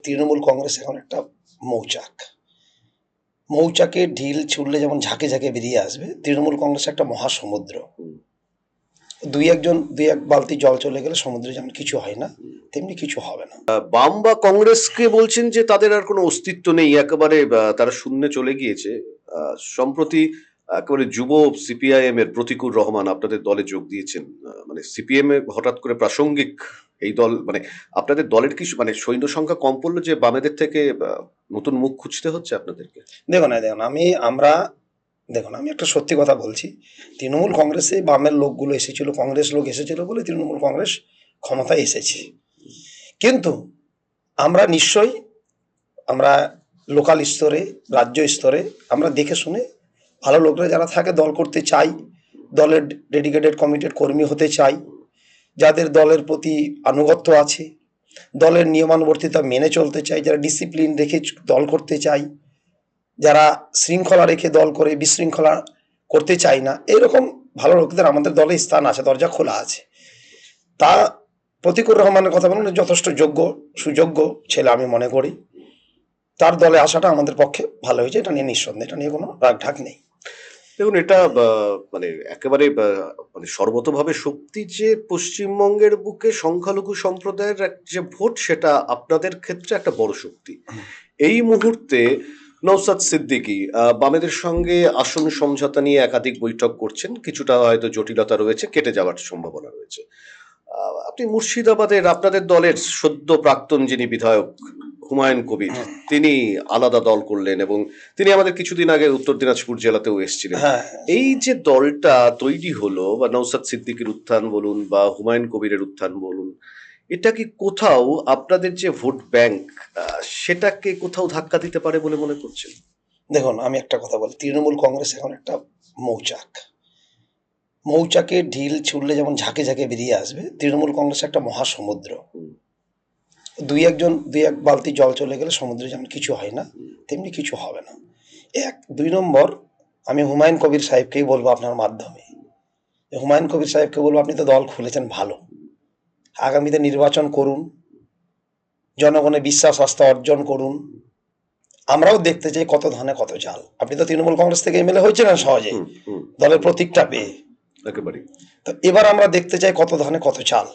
তৃণমূল কংগ্রেস এখন একটা মৌচাক। মৌচাকে ঢিল ছুড়লে যেমন ঝাঁকে ঝাঁকে বেরিয়ে আসবে, তৃণমূল কংগ্রেস একটা মহাসমুদ্র। দুই এক বালতি জল চলে গেলে সমুদ্রে যেমন কিছু হয় না, তেমনি কিছু হবে না। বাম বা কংগ্রেসকে বলছেন যে তাদের আর কোনো অস্তিত্ব নেই, একেবারে তারা শূন্যে চলে গিয়েছে। সম্প্রতি একেবারে যুব সিপিআইএম এর প্রতিকুর রহমান আপনাদের দলে যোগ দিয়েছেন। মানে সিপিএম এ হঠাৎ করে প্রাসঙ্গিক এই দল, মানে আপনাদের দলের কি মানে সৈন্য সংখ্যা কম পড়লো যে বামেদের থেকে নতুন মুখ খুঁজতে হচ্ছে আপনাদেরকে? দেখুন আমি একটা সত্যি কথা বলছি। তৃণমূল কংগ্রেসে বামের লোকগুলো এসেছিল, কংগ্রেস লোক এসেছিল বলে তৃণমূল কংগ্রেস ক্ষমতায় এসেছে। কিন্তু আমরা নিশ্চয়ই আমরা লোকাল স্তরে, রাজ্য স্তরে আমরা দেখে শুনে ভালো লোকরা যারা থাকে দল করতে চাই, দলের ডেডিকেটেড কমিটেড কর্মী হতে চাই, যাদের দলের প্রতি আনুগত্য আছে, দলের নিয়মানুবর্তিতা মেনে চলতে চাই, যারা ডিসিপ্লিন রেখে দল করতে চাই, যারা শৃঙ্খলা রেখে দল করে বিশৃঙ্খলা করতে চাই না, এরকম ভালো লোকদের আমাদের দলে স্থান আছে, দরজা খোলা আছে। তা প্রতিকুর রহমানের কথা বলুন, যথেষ্ট যোগ্য সুযোগ্য ছেলে আমি মনে করি। তার দলে আসাটা আমাদের পক্ষে ভালো হয়েছে, এটা নিয়ে নিঃসন্দেহ, এটা নিয়ে কোনো রাগঢাক নেই। দেখুন, এটা মানে একেবারে মানে সর্বতভাবে সত্যি যে পশ্চিমবঙ্গের বুকে সংখ্যালঘু সম্প্রদায়ের যে ভোট, সেটা আপনাদের ক্ষেত্রে একটা বড় শক্তি। এই মুহূর্তে নওশাদ সিদ্দিকী বামেদের সঙ্গে আসন সমঝোতা নিয়ে একাধিক বৈঠক করছেন, কিছুটা হয়তো জটিলতা রয়েছে, কেটে যাওয়ার সম্ভাবনা রয়েছে। আপনি মুর্শিদাবাদের আপনাদের দলের সদ্য প্রাক্তন যিনি বিধায়ক হুমায়ুন কবির, তিনি আলাদা দল করলেন এবং তিনি আমাদের কিছুদিন আগে উত্তর দিনাজপুর জেলাতেও এসেছিলেন। এই যে দলটা তৈরি হলো, বা নওশাদ সিদ্দিকীর উত্থান বলুন বা হুমায়ুন কবিরের উত্থান বলুন, এটা কি কোথাও আপনাদের যে ভোট ব্যাংক সেটাকে কোথাও ধাক্কা দিতে পারে বলে মনে করছেন? দেখুন, আমি একটা কথা বলি, তৃণমূল কংগ্রেস এখন একটা মৌচাক। মৌচাকে ঢিল ছুড়লে যেমন ঝাঁকে ঝাঁকে বেরিয়ে আসবে, তৃণমূল কংগ্রেস একটা মহাসমুদ্র। দুই এক বালতি জল চলে গেলে সমুদ্রে যেমন কিছু হয় না, তেমনি কিছু হবে না। দুই নম্বর, আমি হুমায়ুন কবির সাহেবকেই বলবো আপনার মাধ্যমে, হুমায়ুন কবির সাহেবকে বলবো, আপনি তো দল খুলেছেন ভালো, আগামীতে নির্বাচন করুন, জনগণের বিশ্বাস আস্থা অর্জন করুন। আমরাও দেখতে চাই কত ধানে কত চাল। আপনি তো তৃণমূল কংগ্রেস থেকে এমএলএ হয়েছে না সহজে, দলের প্রতীকটা পেয়ে। একেবারে। তো এবার আমরা দেখতে চাই কত ধানে কত চাল।